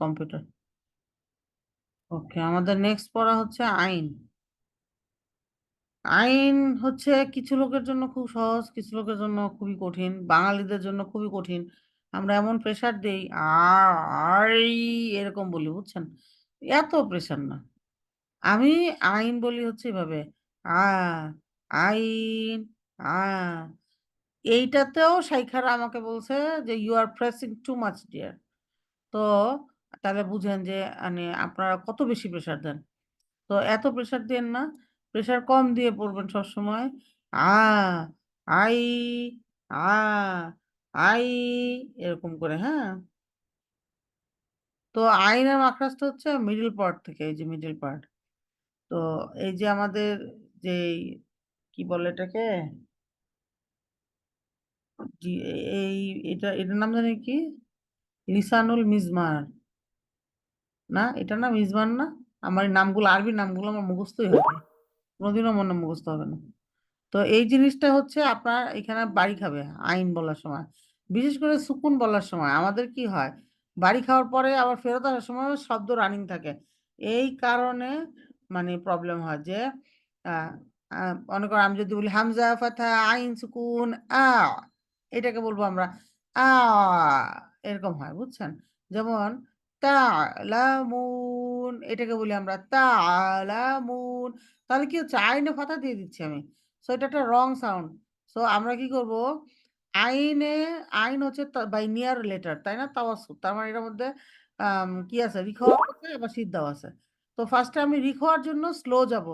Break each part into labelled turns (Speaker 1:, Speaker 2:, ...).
Speaker 1: Computer. ওকে, আমাদের next পড়া হচ্ছে আইন। আইন হচ্ছে কিছু লোকের জন্য খুব সহজ, কিছু লোকের জন্য খুবই কঠিন, বাঙালিদের জন্য খুবই কঠিন। আমরা এমন প্রেসার দেই আই এরকম বলি, বুঝছেন? এত প্রেসার না। আমি আইন বলি হচ্ছে এভাবে, আ আইন আ এইটাতেও শাইখারা আমাকে বলছে যে you are pressing too much dear. তো তাহলে বুঝেন যে মানে আপনারা কত বেশি প্রেসার দেন। তো এত প্রেসার দিয়েন না, প্রেসার কম দিয়ে পড়বেন সবসময়। আ আই আ আই এরকম করে, হ্যাঁ। তো আইনের মাখরাজটা হচ্ছে মিডল পার্ট থেকে, এই যে মিডল পার্ট। তো এই যে আমাদের যে কি বলে এটাকে, এই এটার নাম জানি কি, লিসানুল মিজমার, না এটা না মিজমার না। আমার এই নামগুলো, আরবি নামগুলো আমার মুখস্থই হবে, কোনোদিনও মনে মুখস্থ হবে না। তো এই জিনিসটা হচ্ছে আপনার এখানে বাড়ি খাবে আইন বলার সময়, বিশেষ করে সুকুন বলার সময় আমাদের কি হয়, বাড়ি খাওয়ার পরে আবার ফেরত আসার সময় শব্দ রানিং থাকে। এই কারণে মানে প্রবলেম হয় যে আহ, মনে করো আমি যদি বলি হামজা ফাথা আইন সুকুন আ, এটাকে বলবো আমরা আ, এরকম হয়, বুঝছেন? যেমন তালামুন, এটাকে বলি আমরা তালামুন। তাহলে কি হচ্ছে, আইনে ফাথা দিয়ে দিচ্ছি আমি। সো এটা একটা রং সাউন্ড। সো আমরা কি করব, আইনে, আইন হচ্ছে বাই নিয়ার লেটার, তাই না? তাওয়াসুত, তার মানে এটার মধ্যে কি আছে, রিখোয়া আছে আবার সিদ্ধাও আছে। তো ফার্স্টে আমি রিখোয়ার জন্য স্লো যাব,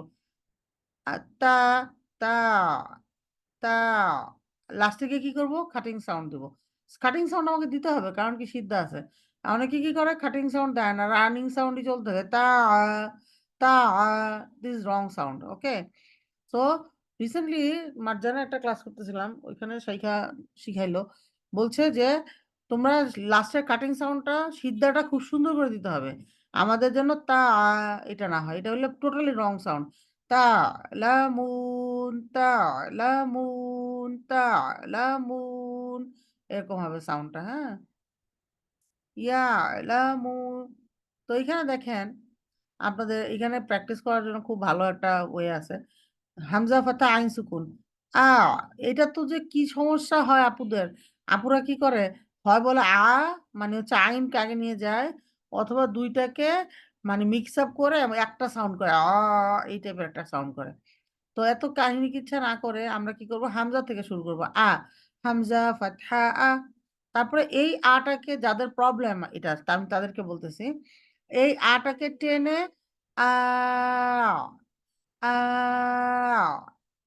Speaker 1: তা তা তা, লাস্টে গিয়ে কি করব, খাটিং সাউন্ড দিব। খাটিং সাউন্ড আমাকে দিতে হবে, কারণ কি সিদ্ধা আছে। অনেকে কি করে খাটিং সাউন্ড দেয় না, রানিং সাউন্ডই চলতে থাকে, তা, দিস রং সাউন্ড। ওকে, তো রিসেন্টলি মার্জানে একটা ক্লাস করতেছিলাম, ওইখানে শিখাইলো, বলছে যে তোমরা লাস্টের কাটিং সাউন্ডটা, সিদ্ধাটা খুব সুন্দর করে দিতে হবে। আমাদের জন্য এটা না হয়, এটা হলো টোটালি রং সাউন্ড। তা তা তা এরকম হবে সাউন্ডটা, হ্যাঁ। ইয়া লামু। তো এখানে দেখেন, আপনাদের এখানে প্র্যাকটিস করার জন্য খুব ভালো একটা ওয়ে আছে, হামজা ফাতা আইন সুকুন আ। এটা তো যে কি সমস্যা হয় আপুদের, আপুরা কি করে, হয় বলে মানে হচ্ছে আইনকে আগে নিয়ে যায়, অথবা দুইটাকে মানে মিক্স আপ করে একটা সাউন্ড করে এই টাইপের একটা সাউন্ড করে। তো এত কাহিনী কিচ্ছা না করে আমরা কি করব, হামজা থেকে শুরু করব, হামজা ফাতহা তারপরে এই আটাকে, যাদের প্রবলেম এটা আমি তাদেরকে বলতেছি, এই আটাকে টেনে আ আ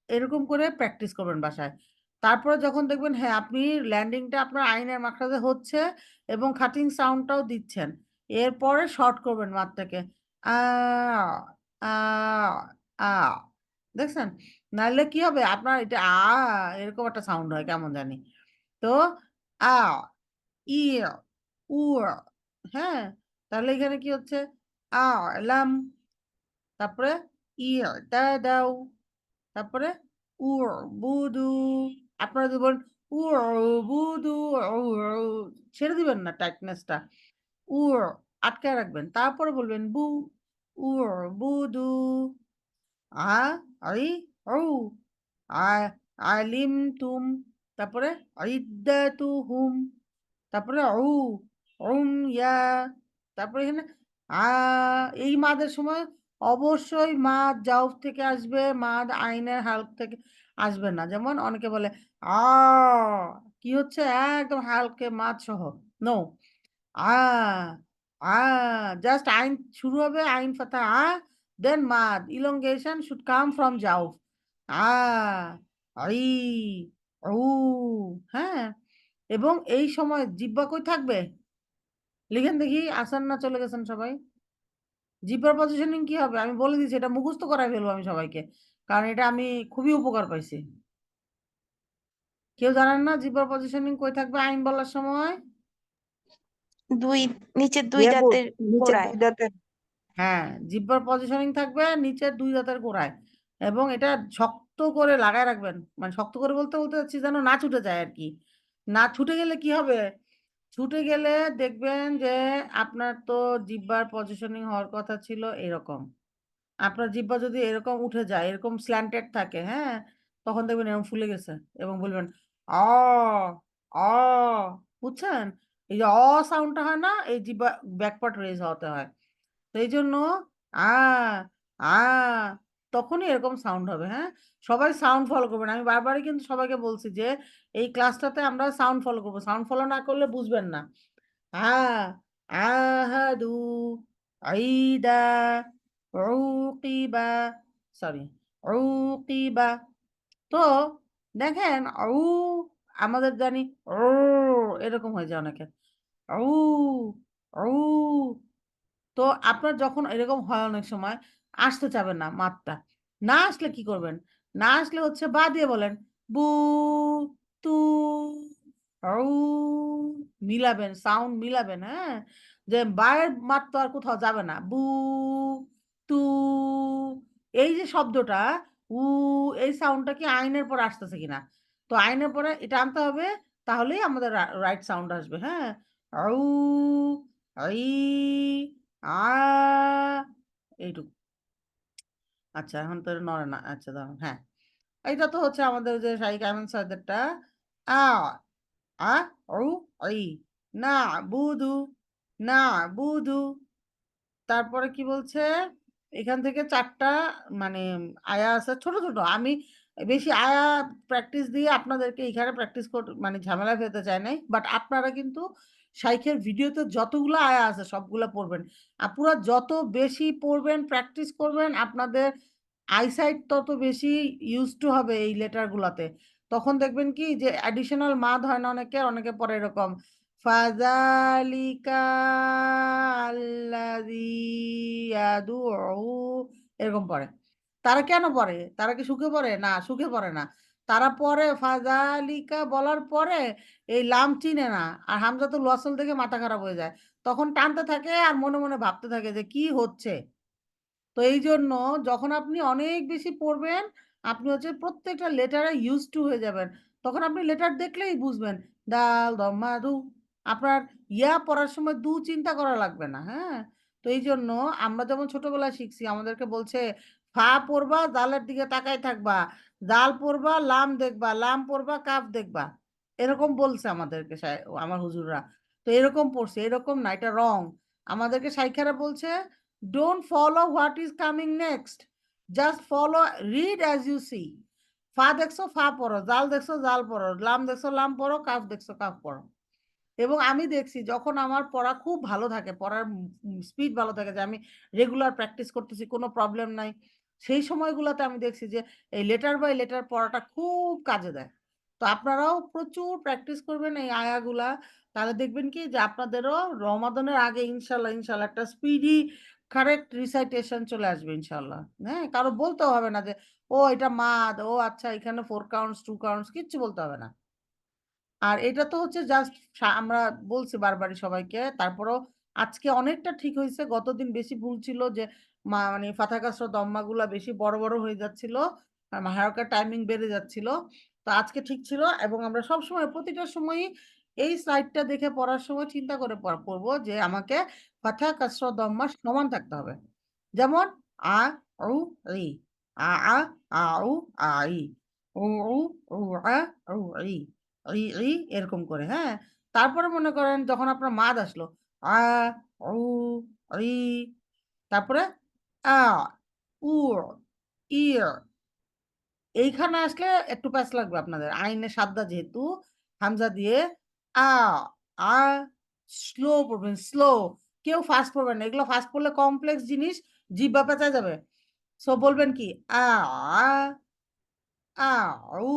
Speaker 1: এরকম করে প্র্যাকটিস করবেন বাসায়। তারপরে যখন দেখবেন হ্যাঁ আপনি ল্যান্ডিংটা আপনার আইনের মাখরাজে হচ্ছে এবং খাটিং সাউন্ডটাও দিচ্ছেন, এরপরে শর্ট করবেন মাত্রাকে, আ আ আ, দেখছেন? নাহলে কি হবে, আপনার এটা এরকম একটা সাউন্ড হয় কেমন জানি। তো আ ই উ, হ্যাঁ, তাহলে এখানে কি হচ্ছে, আ লাম, তারপরে দাও, তারপরে উর বুদু। আপনারা যদি বলেন উর বুদু, ছেড়ে দিবেন না টাইটনেসটা, উর আটকায় রাখবেন, তারপরে বলবেন উর বুদু, আ আই ও আ আলিম তুম, তারপরে ইদ্দাতুহুম, তারপরে ইয়া, তারপরে এখানে আ, এই মাদের সময় অবশ্যই মাদ জাউফ থেকে আসবে, মাদ আইনের হালক থেকে আসবে না। যেমন অনেকে বলে আ, কি হচ্ছে, একদম হালকে মাদ সহ, নো, আ আ, জাস্ট আইন শুরু হবে, আইন ফাতা দেন মাদ ইলংগেশন শুড কাম ফ্রম জাউফ, আ আই উ, হ্যাঁ। এবং এই সময় জিহ্বা কই থাকবে, লিখেন দেখি, আসান না চলে গেছেন সবাই? জিহ্বার পজিশনিং কি হবে আমি বলে দিচ্ছি, এটা মুখস্থ করাই ফেলবো আমি সবাইকে, কারণ এটা আমি খুবই উপকার পাইছি। কেউ জানেন না জিহ্বার পজিশনিং কই থাকবে আইন বলার সময়?
Speaker 2: দুই, নিচের দুই
Speaker 3: লেবুর
Speaker 2: দাঁতের
Speaker 3: নিচের
Speaker 2: গোড়ায়।
Speaker 3: দুই দাঁতের।
Speaker 1: হ্যাঁ, জিহ্বার পজিশনিং থাকবে নিচের দুই দাঁতের গোড়ায়, এবং এটা শক্ত করে লাগায় রাখবেন, মানে শক্ত করে বলতে বলতে যাচ্ছি যেন না ছুটে যায় আর কি। না ছুটে গেলে কি হবে, ছুটে গেলে দেখবেন যে আপনার তো জিহ্বার পজিশনিং হওয়ার কথা ছিল এরকম। আপনার জিহ্বা যদি এরকম উঠে যায়, এরকম স্ল্যান্টেড থাকে, হ্যাঁ, তখন দেখবেন এরকম ফুলে গেছে এবং বলবেন অ অ, বুঝছেন? এই যে সাউন্ডটা হয় না, এই জিহ্বা ব্যাকপার্ট রেজ হতে হয়। তো এই জন্য আ আ তখনই এরকম সাউন্ড হবে, হ্যাঁ? সবাই সাউন্ড ফলো করবেন। আমি বারবারই কিন্তু সবাইকে বলছি যে এই ক্লাসটাতে আমরা সাউন্ড ফলো করব। সাউন্ড ফলো না করলে বুঝবেন না। আ আহাদু আইদা উকিবা, সরি, উকিবা। তো দেখেন আমাদের জানি এরকম হয়ে যায় অনেকের। উ উ তো আপনার যখন এরকম হয় অনেক সময় আসতে চাবেন না মাতটা। না আসলে কি করবেন? না আসলে হচ্ছে বা দিয়ে বলেন বু, তু, উ মিলাবেন, সাউন্ড মিলাবেন, হ্যাঁ? যে বায়ের মাত তো আর কোথাও যাবে না। বু, তু, এই যে শব্দটা উ, এই সাউন্ডটা কি আইনের পরে আসতেছে কিনা? তো আইনের পরে এটা আনতে হবে, তাহলেই আমাদের রাইট সাউন্ড আসবে, হ্যাঁ? আউ, আই, আ, এইটুকু। আচ্ছা, এখন তো নড়ে না। আচ্ছা দাঁড়ান, হ্যাঁ। এইটা তো হচ্ছে আমাদের যে শাহী কায়মান সাহেদেরটা। আ, আ, উ, ই, না বুদু, না বুদু। তারপরে কি বলছে? এখান থেকে ৪ টা মানে আয়া আছে ছোট, ছোট। আমি বেশি আয়া প্র্যাকটিস দিয়ে আপনাদেরকে এখানে প্র্যাকটিস মানে ঝামেলায় ফেলতে চাই নাই। বাট আপনারা কিন্তু শাইখের ভিডিওতে যতগুলা আয়া আছে সবগুলা পড়বেন। পুরা যত বেশি পড়বেন, প্র্যাকটিস করবেন, আপনাদের আইসাইট তত বেশি used to হবে এই লেটার গুলাতে। তখন দেখবেন কি যে অ্যাডিশনাল মাদ হয় না অনেকের, অনেকে পড়ে এরকম ফাযালিকা আল্লাযী ইয়াদুউ, এরকম পড়ে। তারা কেন পড়ে? তারা কি সুখে পড়ে? না, সুখে পড়ে না। তারা পড়ে ফাযালিকা বলার পরে এই লাম চিনে না। আর হামজাতুল ওয়াসল দেখে মাথা খারাপ হয়ে যায়। তখন টানতে থাকে আর মনে, মনে ভাবতে থাকে যে কি হচ্ছে? তো এইজন্য যখন আপনি অনেক বেশি পড়বেন, আপনি হচ্ছে প্রত্যেকটা লেটারে used to হয়ে যাবেন। তখন আপনি লেটার দেখলেই বুঝবেন। দাল, দম্মা, দু। আপনার ইয়া পড়ার সময় দু চিন্তা করা লাগবে না, হ্যাঁ? তো এইজন্য আমরা যেমন ছোটবেলায় শিখছি, আমাদেরকে বলছে ফা পড়বা, দালের দিকে তাকায় থাকবা। দাল পড়বা, লাম দেখবা, লাম পড়বা, কাফ দেখবা। এরকম বলছে আমাদেরকে আমার হুজুররা। তো এরকম পড়ছি, এরকম না, এটা রং। আমাদেরকে শাইখারা বলছে don't follow what is coming next. Just follow, read as you see. ফা দেখছো ফা পড়ো, জাল দেখছো জাল পড়ো, লাম দেখছো লাম পড়ো, কাফ দেখছো কাফ পড়ো। এবং আমি দেখছি যখন আমার পড়া খুব ভালো থাকে, পড়ার স্পিড ভালো থাকে, যে আমি রেগুলার প্র্যাকটিস করতেছি, কোনো প্রবলেম নাই, সেই সময়গুলোতে আমি দেখছি যে এই লেটার বাই লেটার পড়াটা খুব কাজে দেয়। তো আপনারাও প্রচুর প্র্যাকটিস করবেন এই আয়াগুলা, তাহলে দেখবেন কি যে আপনাদেরও রমাদানের আগে ইনশাল্লাহ ইনশাল্লাহ একটা স্পিডি কারেক্ট রিসাইটেশন চলে আসবে ইনশাল্লাহ। হ্যাঁ, কারো বলতেও হবে না যে ও এটা মাদ, ও আচ্ছা এখানে 4 কাউন্টস 2 কাউন্টস, কিচ্ছু বলতে হবে না। আর এটা তো হচ্ছে জাস্ট আমরা বলছি বারবারই সবাইকে। তারপরেও আজকে অনেকটা ঠিক হইছে। গতদিন বেশি ভুল ছিল যে মানে ফাথা কাসরা দম্মাগুলা বেশি বড়, বড় হয়ে যাচ্ছিল। আর হারকার টাইমিং বেড়ে যাচ্ছিল। তো আজকে ঠিক ছিল এবং আমরা সবসময় প্রতিটা সময়ই এই স্লাইডটা দেখে পড়ার সময় চিন্তা করে পড়বো যে আমাকে ফাথা কাসরা দম্মা সমান থাকতে হবে। যেমন আ, উ, ই। আ, আ, আউ, আই। উ, উ, উ, আ, উ, ই। এরকম করে, হ্যাঁ? তারপরে মনে করেন যখন আপনার মাদ আসলো আ, উ, ই, তারপরে আ, উ, ই, এইখানে আসলে একটু প্যাঁচ লাগবে আপনাদের। আইনে সাদ্দা যেহেতু হামজা দিয়ে আ, আ, স্লো পড়বেন, স্লো। কেউ ফাস্ট পড়বেন না। এগুলো ফাস্ট পড়লে কমপ্লেক্স জিনিস, জিহ্বা পেঁচা যাবে। সো বলবেন কি আ, আ, আ, উ,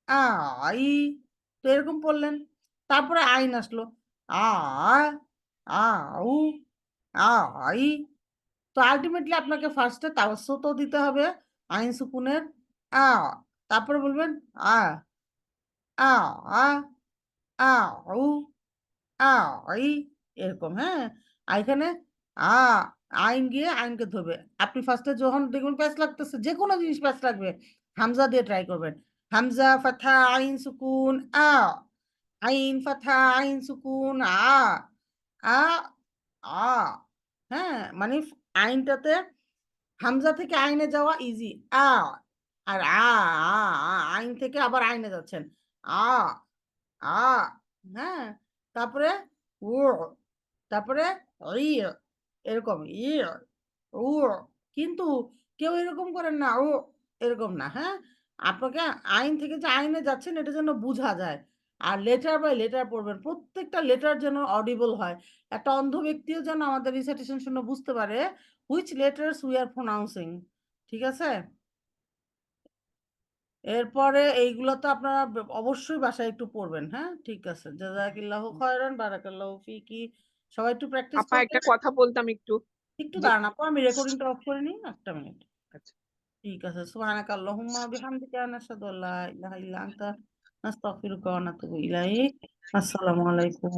Speaker 1: আই। তো এরকম পড়লেন। তারপরে আইন আসলো। আ, আউ, আই। তো আল্টিমেটলি আপনাকে ফার্স্টে তাওয়াজ্জুহও দিতে হবে আইন সুকুনের আ। তারপরে বলবেন আ, আ, আ, আউ, আই, এরকম, হ্যাঁ? আর এখানে আ, আইন গিয়ে আইনকে ধরবে। আপনি ফার্স্টে যখন দেখবেন প্যাঁচ লাগতেছে, যেকোনো জিনিস প্যাঁচ লাগবে, হামজা দিয়ে ট্রাই করবেন। হামজা, ফাথা, আইন সুকুন, আ। আইন ফাথা আইন সুকুন আ আ হ্যাঁ মানে আইনটাতে হামজা থেকে আইনে যাওয়া ইজি আর আইন থেকে আবার আইনে যাচ্ছেন আ আ হ্যাঁ তারপরে উ তারপরে ই এরকম উ কিন্তু কেউ এরকম করেন না ও এরকম না হ্যাঁ আপনাকে আইন থেকে যে আইনে যাচ্ছেন এটা যেন বোঝা যায় আর লেটার বাই লেটার পড়বেন প্রত্যেকটা লেটার যেন অডিবল হয় একটা অন্ধ ব্যক্তিও যেন আমাদের রিসাইটেশন শুনে বুঝতে পারে which letters we are pronouncing ঠিক আছে এরপরে এইগুলো তো আপনারা অবশ্যই বাসায় একটু পড়বেন হ্যাঁ ঠিক আছে জাযাকিল্লাহু খায়রান বারাকাল্লাহু ফিকি সবাই একটু প্র্যাকটিস
Speaker 3: আপা একটা
Speaker 1: করবেন
Speaker 3: কথা বলতাম একটু।
Speaker 1: একটু
Speaker 3: যে
Speaker 1: দাঁড়ান আপু আমি রেকর্ডিংটা অফ করে নিই একটা মিনিট
Speaker 3: আচ্ছা।
Speaker 1: ঠিক আছে সুবহানাকা আল্লাহুম্মা বিহামদিকা নাশহাদু আল্লা ইলাহা ইল্লা আনতা নাস্তাগফিরুকা ওয়া নাতুবু ইলাইক আসসালামু আলাইকুম